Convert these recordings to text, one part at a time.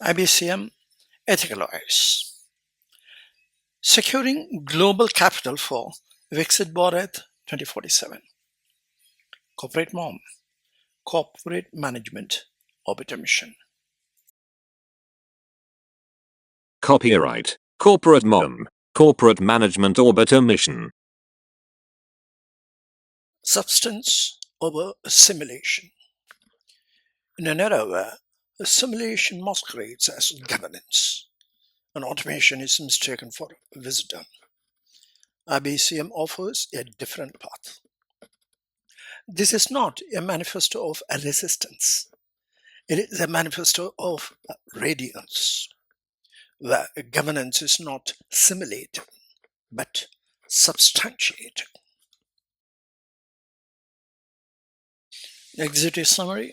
IBCM Ethical Eyes. Securing Global Capital for Viksit Bharat 2047. CorporateMOM, Corporate Management Orbiter Mission. Copyright CorporateMOM, Corporate Management Orbiter Mission. Substance over simulation. In an era where simulation masquerades as governance and automation is mistaken for wisdom, IBCM offers a different path. This is not a manifesto of resistance. It is a manifesto of radiance, where governance is not simulated, but substantiated. Executive summary: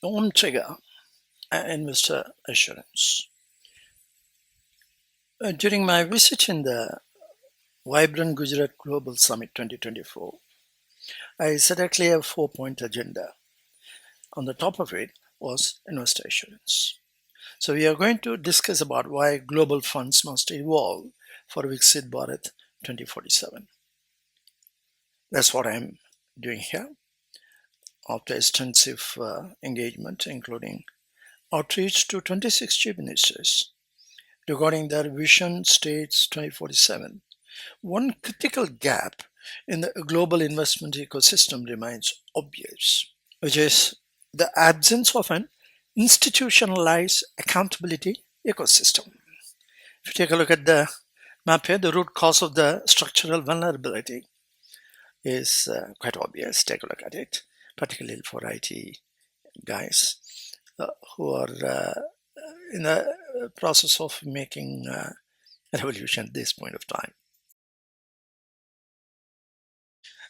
AUM Trigger, investor assurance. During my visit in the Vibrant Gujarat Global Summit 2024, I set a clear 4-point agenda. On the top of it was investor assurance. So we are going to discuss about why global funds must evolve for Viksit Bharat 2047. That's what I'm doing here. After extensive engagement, including outreach to 26 chief ministers regarding their vision states 2047, one critical gap in the global investment ecosystem remains obvious, which is the absence of an institutionalized accountability ecosystem. If you take a look at the map here, the root cause of the structural vulnerability is quite obvious. Take a look at it, particularly for IT guys who are in the process of making a revolution at this point of time.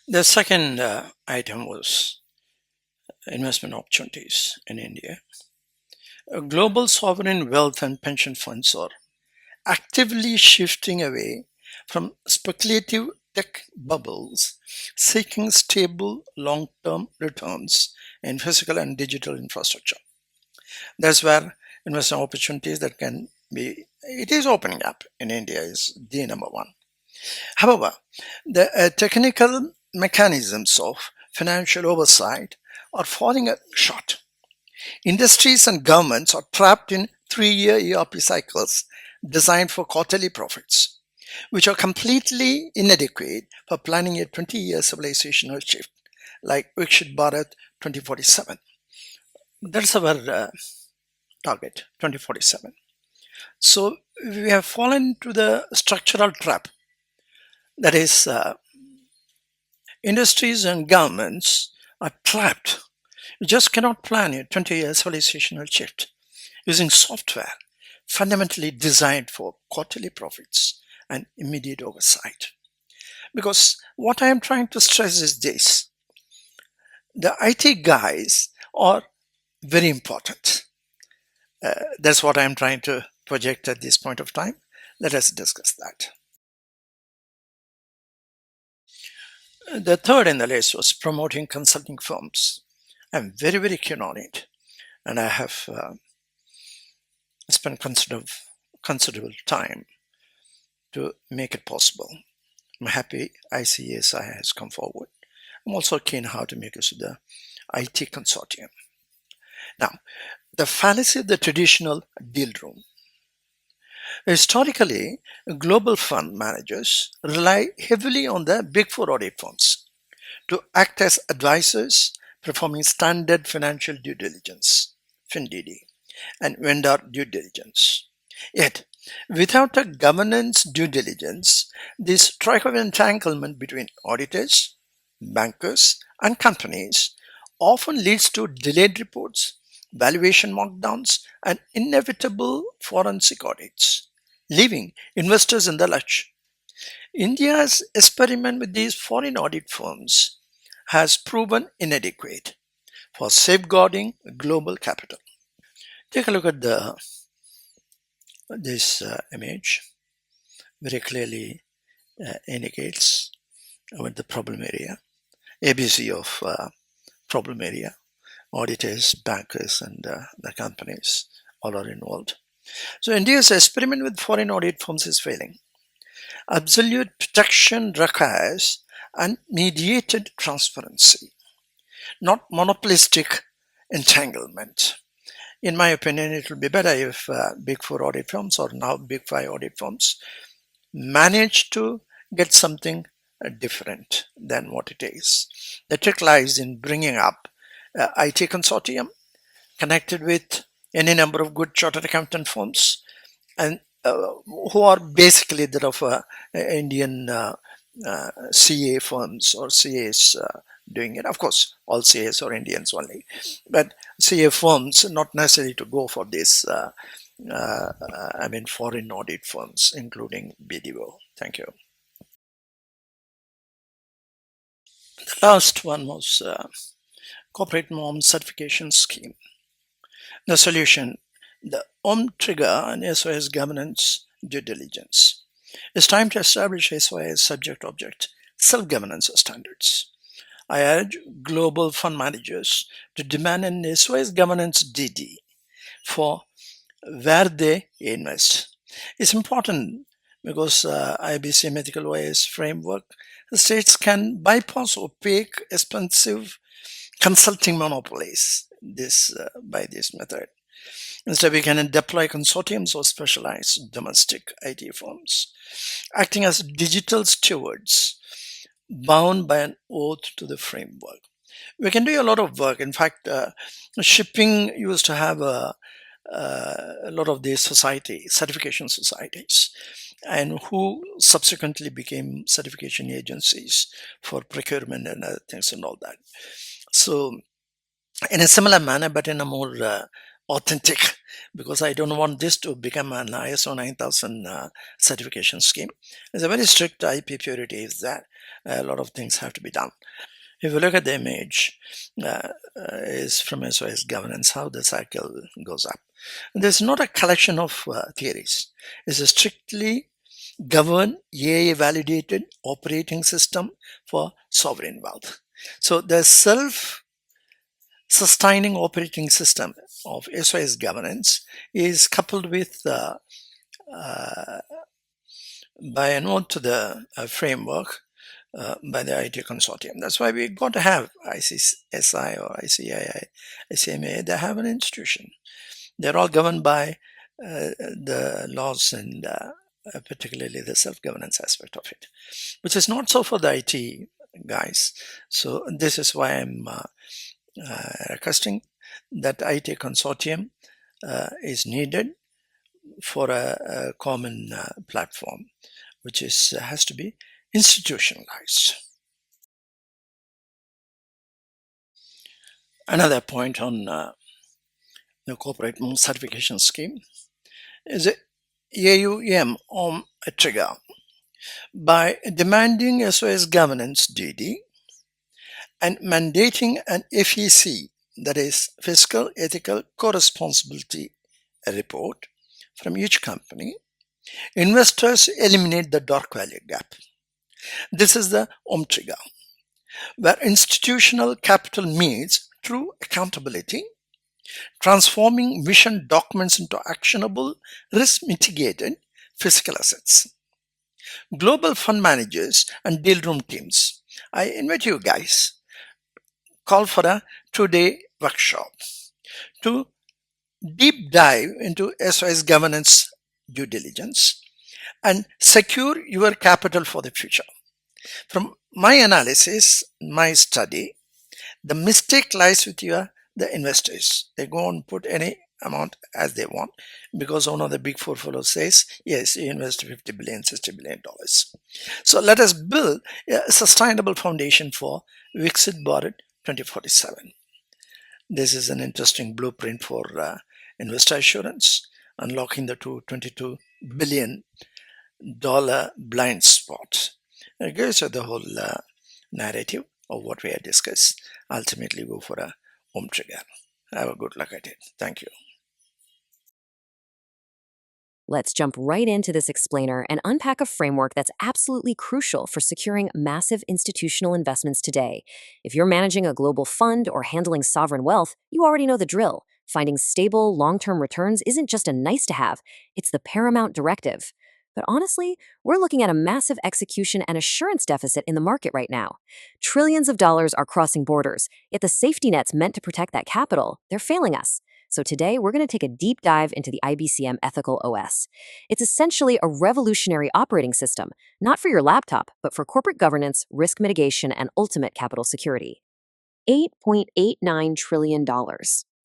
The second item was investment opportunities in India. Global sovereign wealth and pension funds are actively shifting away from speculative tech bubbles, seeking stable long-term returns in physical and digital infrastructure. That's where investment opportunities that can be, it is opening up in India is the number one. However, the technical mechanisms of financial oversight are falling short. Industries and governments are trapped in 3-year ERP cycles designed for quarterly profits, which are completely inadequate for planning a 20-year civilizational shift like Viksit Bharat 2047. That's our target, 2047. So we have fallen to the structural trap. That is, industries and governments are trapped. You just cannot plan a 20-year civilizational shift using software fundamentally designed for quarterly profits and immediate oversight. Because what I am trying to stress is this: the IT guys are very important. That's what I am trying to project at this point of time. Let us discuss that. The third in the list was promoting consulting firms. I'm very, very keen on it, and I have spent considerable time to make it possible. I'm happy ICSI has come forward. I'm also keen how to make use of the IT consortium. Now, the fallacy of the traditional deal room. Historically, global fund managers rely heavily on the big four audit firms to act as advisors performing standard financial due diligence, FinDD, and vendor due diligence. Yet, without a governance due diligence, this triangle entanglement between auditors, bankers, and companies often leads to delayed reports, valuation markdowns, and inevitable forensic audits, leaving investors in the lurch. India's experiment with these foreign audit firms has proven inadequate for safeguarding global capital. Take a look at this image. Very clearly indicates what the problem area, ABC of problem area, auditors, bankers, and the companies all are involved. So India's experiment with foreign audit firms is failing. Absolute protection requires unmediated transparency, not monopolistic entanglement. In my opinion, it will be better if Big Four audit firms or now Big Five audit firms manage to get something different than what it is. The trick lies in bringing up IT consortium connected with any number of good chartered accountant firms and who are basically that of Indian CA firms or CAs doing it. Of course, all CAs are Indians only, but CA firms not necessarily to go for this. Foreign audit firms, including BDO. Thank you. The last one was CorporateMOM certification scheme. The solution, the AUM Trigger and SOS governance due diligence. It's time to establish SOS subject-object self-governance standards. I urge global fund managers to demand an SOS governance DD for where they invest. It's important because IBCM ethical OIS framework, the states can bypass opaque, expensive consulting monopolies by this method. Instead, we can deploy consortiums or specialized domestic IT firms, acting as digital stewards bound by an oath to the framework. We can do a lot of work. In fact, shipping used to have a lot of these certification societies, and who subsequently became certification agencies for procurement and other things and all that. So in a similar manner, but in a more authentic, because I don't want this to become an ISO 9000 certification scheme. There's a very strict IP purity is that a lot of things have to be done. If you look at the image, is from SOS governance, how the cycle goes up. There's not a collection of theories. It's a strictly governed, AI validated operating system for sovereign wealth. So the self-sustaining operating system of SOS governance is coupled with by a note to the framework by the IT consortium. That's why we got to have ICSI or ICII, ICMA. They have an institution. They're all governed by the laws and particularly the self-governance aspect of it, which is not so for the IT guys. So this is why I'm requesting that IT consortium is needed for a common platform, which has to be institutionalized. Another point on the CorporateMOM certification scheme is AUM Trigger. By demanding SOS governance DD and mandating an FEC, that is fiscal ethical co-responsibility report from each company, investors eliminate the dark value gap. This is the AUM Trigger, where institutional capital meets true accountability, transforming vision documents into actionable, risk mitigated physical assets. Global fund managers and deal room teams, I invite you guys, call for a 2-day workshop to deep dive into SOS governance due diligence and secure your capital for the future. From my analysis, my study, the mistake lies with the investors. They go and put any amount as they want because one of the big four fellows says, yes, you invest $50 billion, $60 billion. So let us build a sustainable foundation for Viksit Bharat 2047. This is an interesting blueprint for investor assurance, unlocking the $22 billion blind spot. It gives you the whole narrative of what we had discussed. Ultimately go for a AUM Trigger. Have a good luck at it. Thank you. Let's jump right into this explainer and unpack a framework that's absolutely crucial for securing massive institutional investments today. If you're managing a global fund or handling sovereign wealth, you already know the drill. Finding stable, long-term returns isn't just a nice to have, it's the paramount directive. But honestly, we're looking at a massive execution and assurance deficit in the market right now. Trillions of dollars are crossing borders, yet the safety nets meant to protect that capital, they're failing us. So today, we're going to take a deep dive into the IBCM Ethical OS. It's essentially a revolutionary operating system, not for your laptop, but for corporate governance, risk mitigation, and ultimate capital security. $8.89 trillion.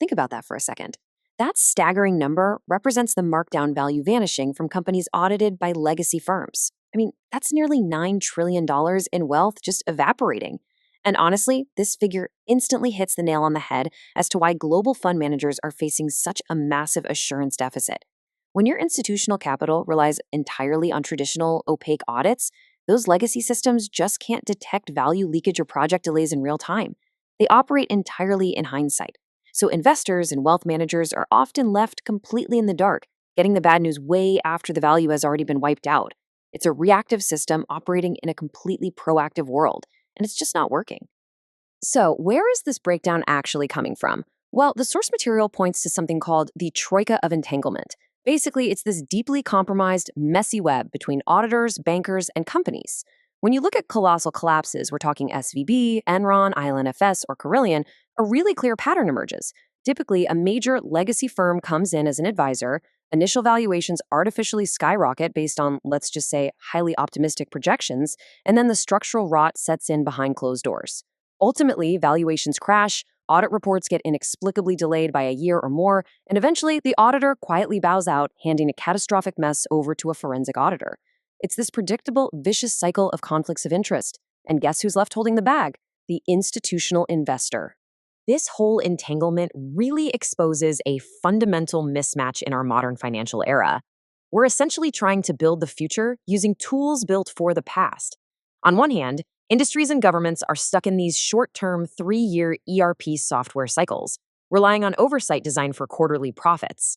Think about that for a second. That staggering number represents the markdown value vanishing from companies audited by legacy firms. I mean, that's nearly $9 trillion in wealth just evaporating. And honestly, this figure instantly hits the nail on the head as to why global fund managers are facing such a massive assurance deficit. When your institutional capital relies entirely on traditional, opaque audits, those legacy systems just can't detect value leakage or project delays in real time. They operate entirely in hindsight. So investors and wealth managers are often left completely in the dark, getting the bad news way after the value has already been wiped out. It's a reactive system operating in a completely proactive world, and it's just not working. So, where is this breakdown actually coming from? Well, the source material points to something called the troika of entanglement. Basically, it's this deeply compromised, messy web between auditors, bankers, and companies. When you look at colossal collapses, we're talking SVB, Enron, ILNFS, or Carillion, a really clear pattern emerges. Typically, a major legacy firm comes in as an advisor, initial valuations artificially skyrocket based on, let's just say, highly optimistic projections, and then the structural rot sets in behind closed doors. Ultimately, valuations crash, audit reports get inexplicably delayed by a year or more, and eventually the auditor quietly bows out, handing a catastrophic mess over to a forensic auditor. It's this predictable, vicious cycle of conflicts of interest. And guess who's left holding the bag? The institutional investor. This whole entanglement really exposes a fundamental mismatch in our modern financial era. We're essentially trying to build the future using tools built for the past. On one hand, industries and governments are stuck in these short-term 3-year ERP software cycles, relying on oversight designed for quarterly profits.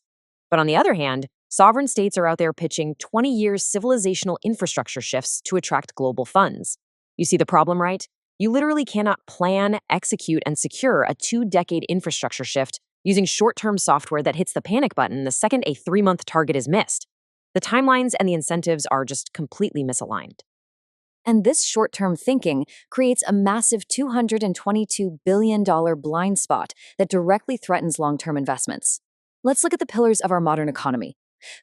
But on the other hand, sovereign states are out there pitching 20-year civilizational infrastructure shifts to attract global funds. You see the problem, right? You literally cannot plan, execute, and secure a 2-decade infrastructure shift using short-term software that hits the panic button the second a 3-month target is missed. The timelines and the incentives are just completely misaligned. And this short-term thinking creates a massive $222 billion blind spot that directly threatens long-term investments. Let's look at the pillars of our modern economy.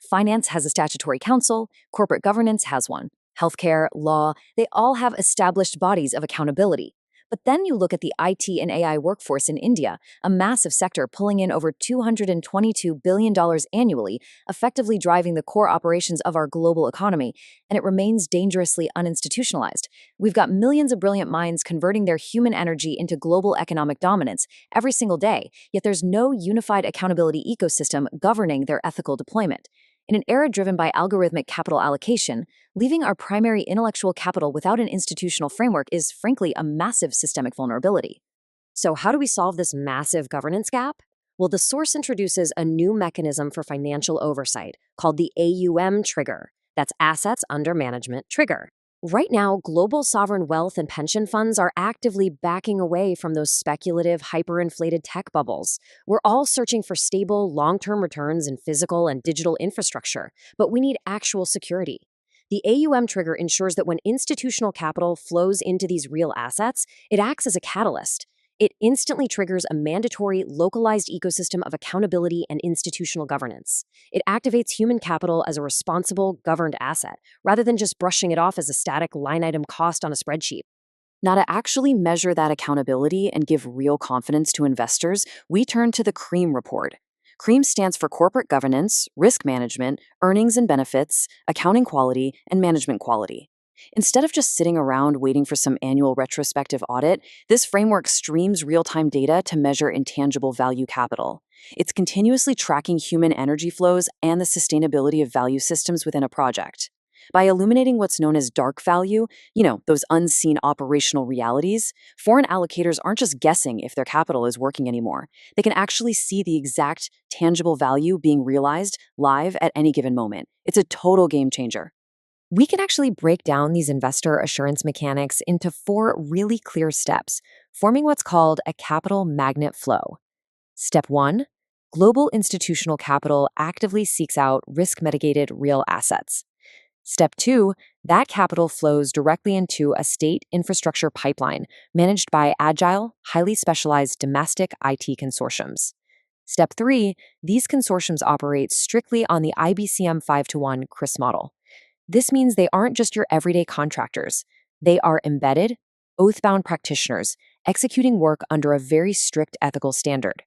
Finance has a statutory council, corporate governance has one. Healthcare, law, they all have established bodies of accountability. But then you look at the IT and AI workforce in India, a massive sector pulling in over $222 billion annually, effectively driving the core operations of our global economy, and it remains dangerously uninstitutionalized. We've got millions of brilliant minds converting their human energy into global economic dominance every single day, yet there's no unified accountability ecosystem governing their ethical deployment. In an era driven by algorithmic capital allocation, leaving our primary intellectual capital without an institutional framework is, frankly, a massive systemic vulnerability. So, how do we solve this massive governance gap? Well, the source introduces a new mechanism for financial oversight called the AUM Trigger. That's Assets Under Management Trigger. Right now, global sovereign wealth and pension funds are actively backing away from those speculative, hyperinflated tech bubbles. We're all searching for stable, long-term returns in physical and digital infrastructure, but we need actual security. The AUM trigger ensures that when institutional capital flows into these real assets, it acts as a catalyst. It instantly triggers a mandatory, localized ecosystem of accountability and institutional governance. It activates human capital as a responsible, governed asset, rather than just brushing it off as a static line item cost on a spreadsheet. Now, to actually measure that accountability and give real confidence to investors, we turn to the CREAM report. CREAM stands for Corporate Governance, Risk Management, Earnings and Benefits, Accounting Quality, and Management Quality. Instead of just sitting around waiting for some annual retrospective audit, this framework streams real-time data to measure intangible value capital. It's continuously tracking human energy flows and the sustainability of value systems within a project. By illuminating what's known as dark value, those unseen operational realities, foreign allocators aren't just guessing if their capital is working anymore. They can actually see the exact tangible value being realized live at any given moment. It's a total game changer. We can actually break down these investor assurance mechanics into 4 really clear steps, forming what's called a capital magnet flow. Step 1, global institutional capital actively seeks out risk-mitigated real assets. Step 2, that capital flows directly into a state infrastructure pipeline managed by agile, highly specialized domestic IT consortiums. Step 3, these consortiums operate strictly on the IBCM 5-to-1 CRIS model. This means they aren't just your everyday contractors. They are embedded, oath-bound practitioners executing work under a very strict ethical standard.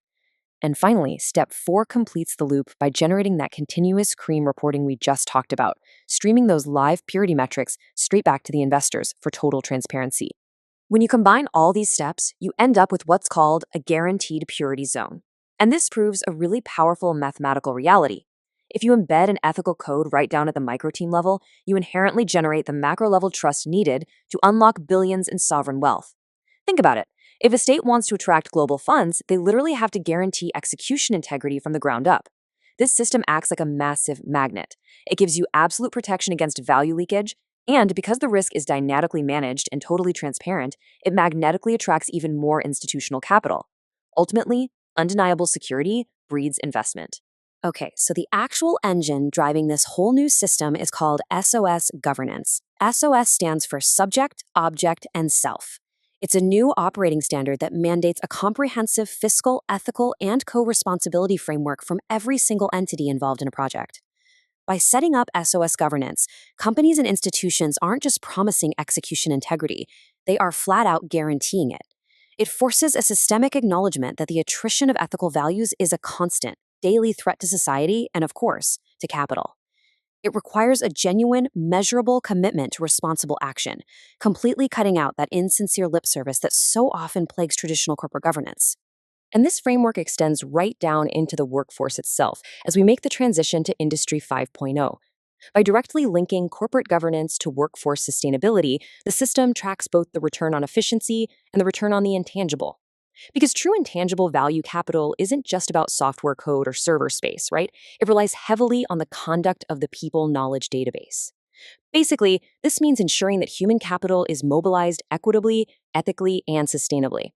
And finally, step 4 completes the loop by generating that continuous cream reporting we just talked about, streaming those live purity metrics straight back to the investors for total transparency. When you combine all these steps, you end up with what's called a guaranteed purity zone. And this proves a really powerful mathematical reality. If you embed an ethical code right down at the micro-team level, you inherently generate the macro-level trust needed to unlock billions in sovereign wealth. Think about it. If a state wants to attract global funds, they literally have to guarantee execution integrity from the ground up. This system acts like a massive magnet. It gives you absolute protection against value leakage, and because the risk is dynamically managed and totally transparent, it magnetically attracts even more institutional capital. Ultimately, undeniable security breeds investment. Okay, so the actual engine driving this whole new system is called SOS governance. SOS stands for subject, object, and self. It's a new operating standard that mandates a comprehensive fiscal, ethical, and co-responsibility framework from every single entity involved in a project. By setting up SOS governance, companies and institutions aren't just promising execution integrity, they are flat out guaranteeing it. It forces a systemic acknowledgement that the attrition of ethical values is a constant, daily threat to society and, of course, to capital. It requires a genuine, measurable commitment to responsible action, completely cutting out that insincere lip service that so often plagues traditional corporate governance. And this framework extends right down into the workforce itself as we make the transition to Industry 5.0. By directly linking corporate governance to workforce sustainability, the system tracks both the return on efficiency and the return on the intangible. Because true intangible value capital isn't just about software code or server space, right? It relies heavily on the conduct of the people knowledge database. Basically, this means ensuring that human capital is mobilized equitably, ethically, and sustainably.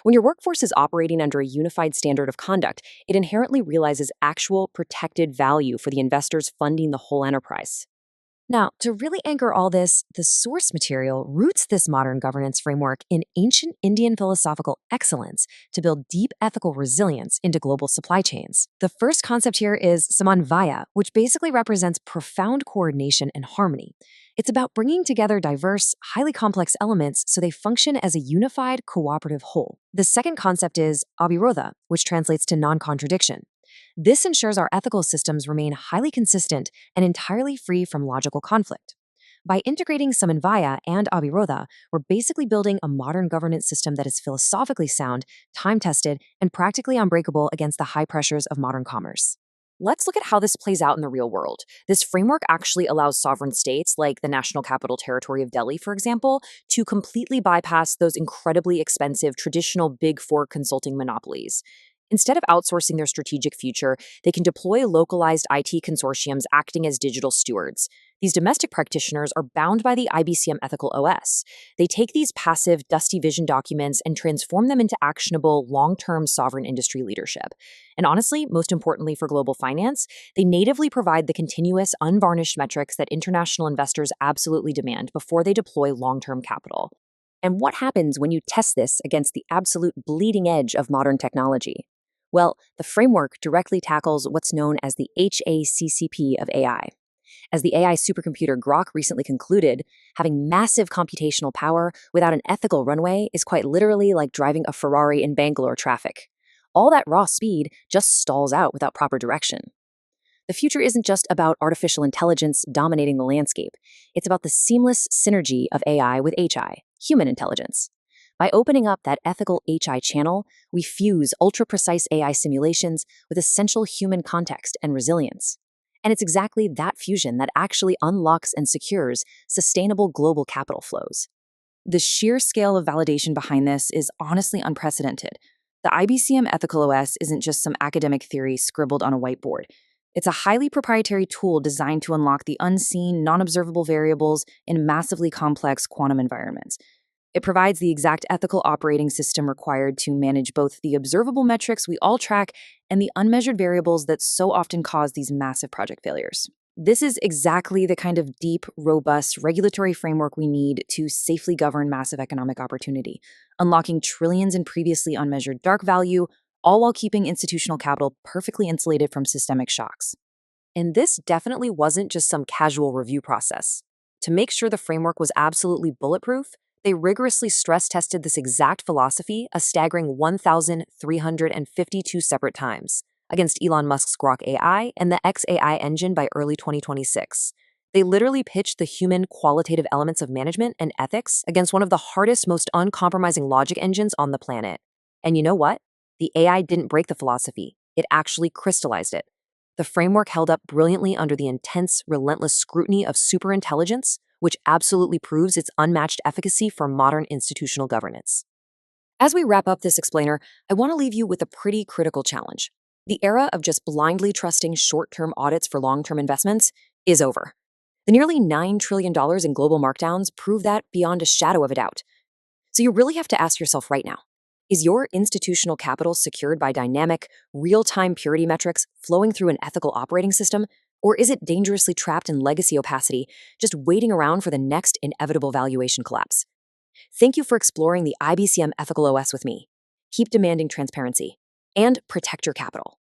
When your workforce is operating under a unified standard of conduct, it inherently realizes actual protected value for the investors funding the whole enterprise. Now, to really anchor all this, the source material roots this modern governance framework in ancient Indian philosophical excellence to build deep ethical resilience into global supply chains. The first concept here is samanvaya, which basically represents profound coordination and harmony. It's about bringing together diverse, highly complex elements so they function as a unified, cooperative whole. The second concept is avirodha, which translates to non-contradiction. This ensures our ethical systems remain highly consistent and entirely free from logical conflict. By integrating samanvaya and avirodha, we're basically building a modern governance system that is philosophically sound, time-tested, and practically unbreakable against the high pressures of modern commerce. Let's look at how this plays out in the real world. This framework actually allows sovereign states, like the National Capital Territory of Delhi, for example, to completely bypass those incredibly expensive traditional Big Four consulting monopolies. Instead of outsourcing their strategic future, they can deploy localized IT consortiums acting as digital stewards. These domestic practitioners are bound by the IBCM Ethical OS. They take these passive, dusty vision documents and transform them into actionable, long-term sovereign industry leadership. And honestly, most importantly for global finance, they natively provide the continuous, unvarnished metrics that international investors absolutely demand before they deploy long-term capital. And what happens when you test this against the absolute bleeding edge of modern technology? Well, the framework directly tackles what's known as the HACCP of AI. As the AI supercomputer Grok recently concluded, having massive computational power without an ethical runway is quite literally like driving a Ferrari in Bangalore traffic. All that raw speed just stalls out without proper direction. The future isn't just about artificial intelligence dominating the landscape. It's about the seamless synergy of AI with HI, human intelligence. By opening up that ethical HI channel, we fuse ultra-precise AI simulations with essential human context and resilience. And it's exactly that fusion that actually unlocks and secures sustainable global capital flows. The sheer scale of validation behind this is honestly unprecedented. The IBCM Ethical OS isn't just some academic theory scribbled on a whiteboard. It's a highly proprietary tool designed to unlock the unseen, non-observable variables in massively complex quantum environments. It provides the exact ethical operating system required to manage both the observable metrics we all track and the unmeasured variables that so often cause these massive project failures. This is exactly the kind of deep, robust regulatory framework we need to safely govern massive economic opportunity, unlocking trillions in previously unmeasured dark value, all while keeping institutional capital perfectly insulated from systemic shocks. And this definitely wasn't just some casual review process. To make sure the framework was absolutely bulletproof, they rigorously stress-tested this exact philosophy a staggering 1,352 separate times against Elon Musk's Grok AI and the XAI engine by early 2026. They literally pitched the human qualitative elements of management and ethics against one of the hardest, most uncompromising logic engines on the planet. And you know what? The AI didn't break the philosophy. It actually crystallized it. The framework held up brilliantly under the intense, relentless scrutiny of superintelligence, which absolutely proves its unmatched efficacy for modern institutional governance. As we wrap up this explainer, I want to leave you with a pretty critical challenge. The era of just blindly trusting short-term audits for long-term investments is over. The nearly $9 trillion in global markdowns prove that beyond a shadow of a doubt. So you really have to ask yourself right now, is your institutional capital secured by dynamic, real-time purity metrics flowing through an ethical operating system, or is it dangerously trapped in legacy opacity, just waiting around for the next inevitable valuation collapse? Thank you for exploring the IBCM Ethical OS with me. Keep demanding transparency and protect your capital.